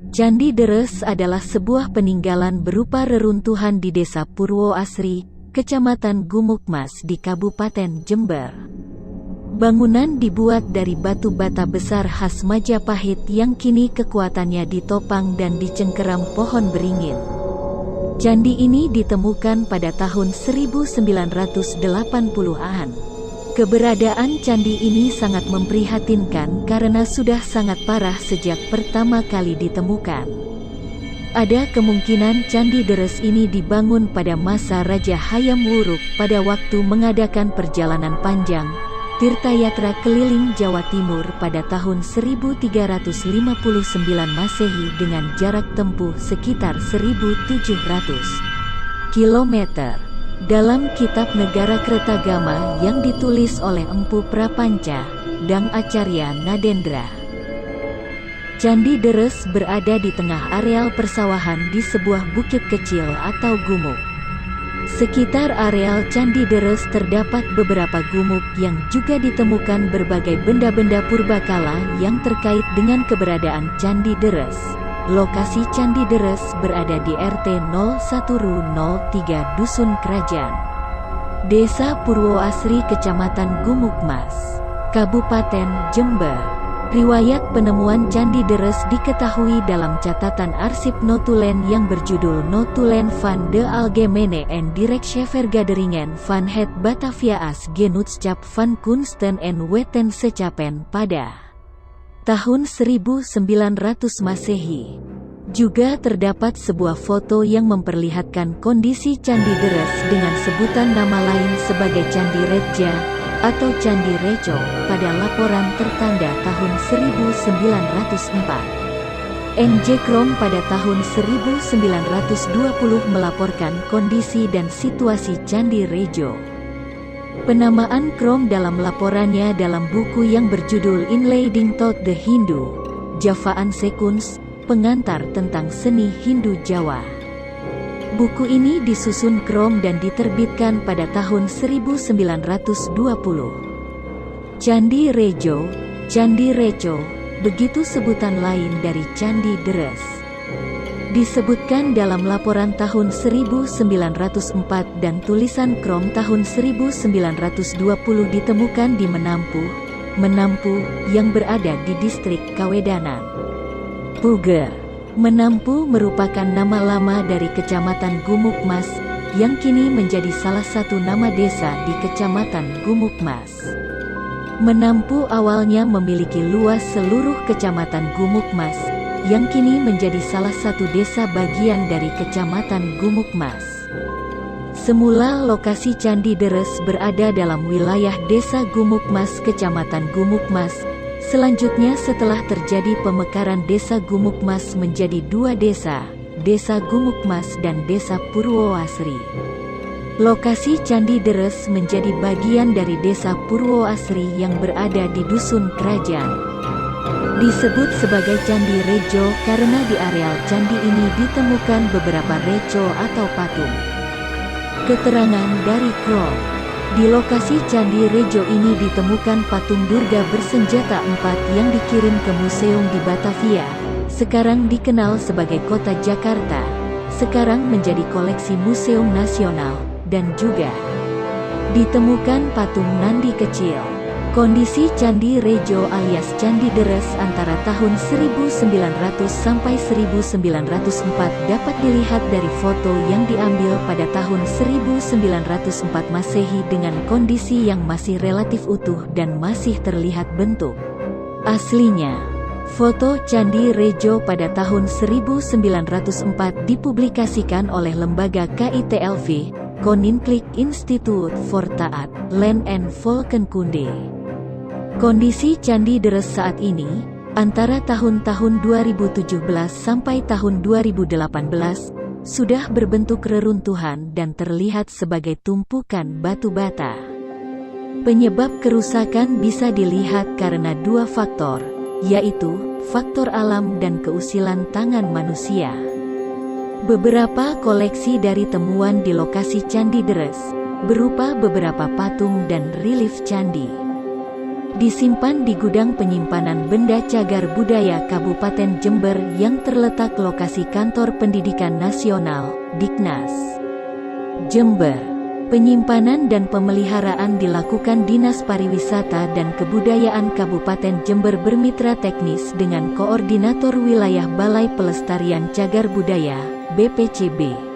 Candi Deres adalah sebuah peninggalan berupa reruntuhan di Desa Purwo Asri, Kecamatan Gumukmas di Kabupaten Jember. Bangunan dibuat dari batu bata besar khas Majapahit yang kini kekuatannya ditopang dan dicengkeram pohon beringin. Candi ini ditemukan pada tahun 1980-an. Keberadaan candi ini sangat memprihatinkan karena sudah sangat parah sejak pertama kali ditemukan. Ada kemungkinan Candi Deres ini dibangun pada masa Raja Hayam Wuruk pada waktu mengadakan perjalanan panjang Tirtayatra keliling Jawa Timur pada tahun 1359 Masehi dengan jarak tempuh sekitar 1.700 km. Dalam kitab Negara Kretagama yang ditulis oleh Empu Prapanca, Dang Acarya Nadendra. Candi Deres berada di tengah areal persawahan di sebuah bukit kecil atau gumuk. Sekitar areal Candi Deres terdapat beberapa gumuk yang juga ditemukan berbagai benda-benda purbakala yang terkait dengan keberadaan Candi Deres. Lokasi Candi Deres berada di RT 01 03 Dusun Kerajaan, Desa Purwo Asri, Kecamatan Gumukmas, Kabupaten Jember. Riwayat penemuan Candi Deres diketahui dalam catatan arsip notulen yang berjudul Notulen van de Algemene en Directievergaderingen van het Batavia's Genootschap van Kunsten en Wetenschappen pada tahun 1900 Masehi. Juga terdapat sebuah foto yang memperlihatkan kondisi Candi Deres dengan sebutan nama lain sebagai Candi Reja atau Candi Rejo pada laporan tertanda tahun 1904. N.J. Krom pada tahun 1920 melaporkan kondisi dan situasi Candi Rejo. Penamaan Krom dalam laporannya dalam buku yang berjudul Inleiding tot the Hindu, Javaan Sekunst, pengantar tentang seni Hindu Jawa. Buku ini disusun Krom dan diterbitkan pada tahun 1920. Candi Rejo, Candi Reco, begitu sebutan lain dari Candi Deres. Disebutkan dalam laporan tahun 1904 dan tulisan Krom tahun 1920 ditemukan di Menampu yang berada di distrik Kawedanan. Puger. Menampu merupakan nama lama dari Kecamatan Gumukmas, yang kini menjadi salah satu nama desa di Kecamatan Gumukmas. Menampu awalnya memiliki luas seluruh Kecamatan Gumukmas, yang kini menjadi salah satu desa bagian dari Kecamatan Gumukmas. Semula lokasi Candi Deres berada dalam wilayah Desa Gumukmas, Kecamatan Gumukmas. Selanjutnya setelah terjadi pemekaran Desa Gumukmas menjadi dua desa, Desa Gumukmas dan Desa Purwo Asri. Lokasi Candi Deres menjadi bagian dari Desa Purwo Asri yang berada di Dusun Kerajaan. Disebut sebagai Candi Rejo karena di areal candi ini ditemukan beberapa reco atau patung. Keterangan dari Krom. Di lokasi Candi Rejo ini ditemukan patung Durga bersenjata 4 yang dikirim ke museum di Batavia, sekarang dikenal sebagai Kota Jakarta, sekarang menjadi koleksi Museum Nasional, dan juga ditemukan patung Nandi kecil. Kondisi Candi Rejo alias Candi Deres antara tahun 1900 sampai 1904 dapat dilihat dari foto yang diambil pada tahun 1904 Masehi dengan kondisi yang masih relatif utuh dan masih terlihat bentuk aslinya. Foto Candi Rejo pada tahun 1904 dipublikasikan oleh lembaga KITLV, Koninklijk Instituut voor Taat, Land and Volkenkunde. Kondisi Candi Deres saat ini, antara tahun-tahun 2017 sampai tahun 2018, sudah berbentuk reruntuhan dan terlihat sebagai tumpukan batu bata. Penyebab kerusakan bisa dilihat karena dua faktor, yaitu faktor alam dan keusilan tangan manusia. Beberapa koleksi dari temuan di lokasi Candi Deres berupa beberapa patung dan relief candi. disimpan di Gudang Penyimpanan Benda Cagar Budaya Kabupaten Jember yang terletak lokasi Kantor Pendidikan Nasional, Diknas Jember. Penyimpanan dan pemeliharaan dilakukan Dinas Pariwisata dan Kebudayaan Kabupaten Jember bermitra teknis dengan Koordinator Wilayah Balai Pelestarian Cagar Budaya, BPCB.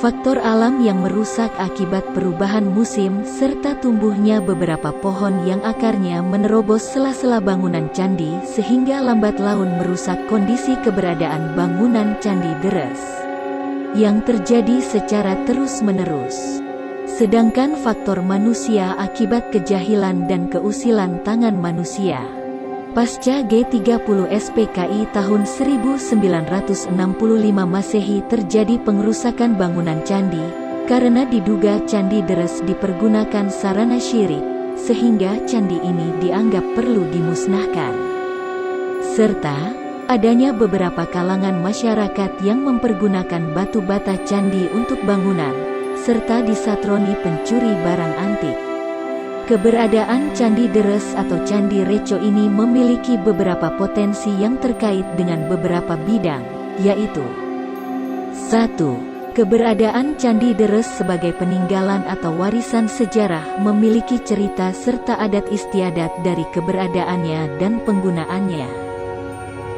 Faktor alam yang merusak akibat perubahan musim serta tumbuhnya beberapa pohon yang akarnya menerobos sela-sela bangunan candi sehingga lambat laun merusak kondisi keberadaan bangunan Candi Deres yang terjadi secara terus-menerus. Sedangkan faktor manusia akibat kejahilan dan keusilan tangan manusia. Pasca G30 SPKI tahun 1965 Masehi terjadi pengerusakan bangunan candi, karena diduga Candi Deres dipergunakan sarana syirik, sehingga candi ini dianggap perlu dimusnahkan. Serta, adanya beberapa kalangan masyarakat yang mempergunakan batu bata candi untuk bangunan, serta disatroni pencuri barang antik. Keberadaan Candi Deres atau Candi Reco ini memiliki beberapa potensi yang terkait dengan beberapa bidang, yaitu 1. Keberadaan Candi Deres sebagai peninggalan atau warisan sejarah memiliki cerita serta adat istiadat dari keberadaannya dan penggunaannya,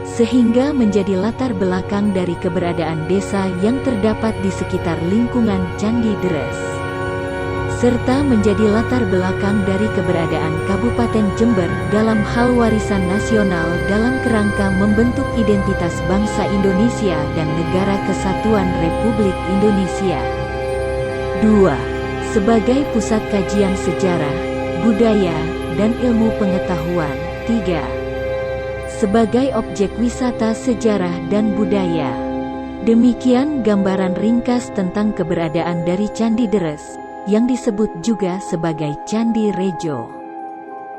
sehingga menjadi latar belakang dari keberadaan desa yang terdapat di sekitar lingkungan Candi Deres, serta menjadi latar belakang dari keberadaan Kabupaten Jember dalam hal warisan nasional dalam kerangka membentuk identitas bangsa Indonesia dan Negara Kesatuan Republik Indonesia. 2. Sebagai pusat kajian sejarah, budaya, dan ilmu pengetahuan. 3. Sebagai objek wisata sejarah dan budaya. Demikian gambaran ringkas tentang keberadaan dari Candi Deres, yang disebut juga sebagai Candi Rejo.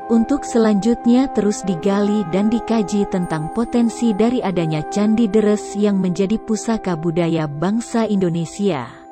Untuk selanjutnya terus digali dan dikaji tentang potensi dari adanya Candi Deres yang menjadi pusaka budaya bangsa Indonesia.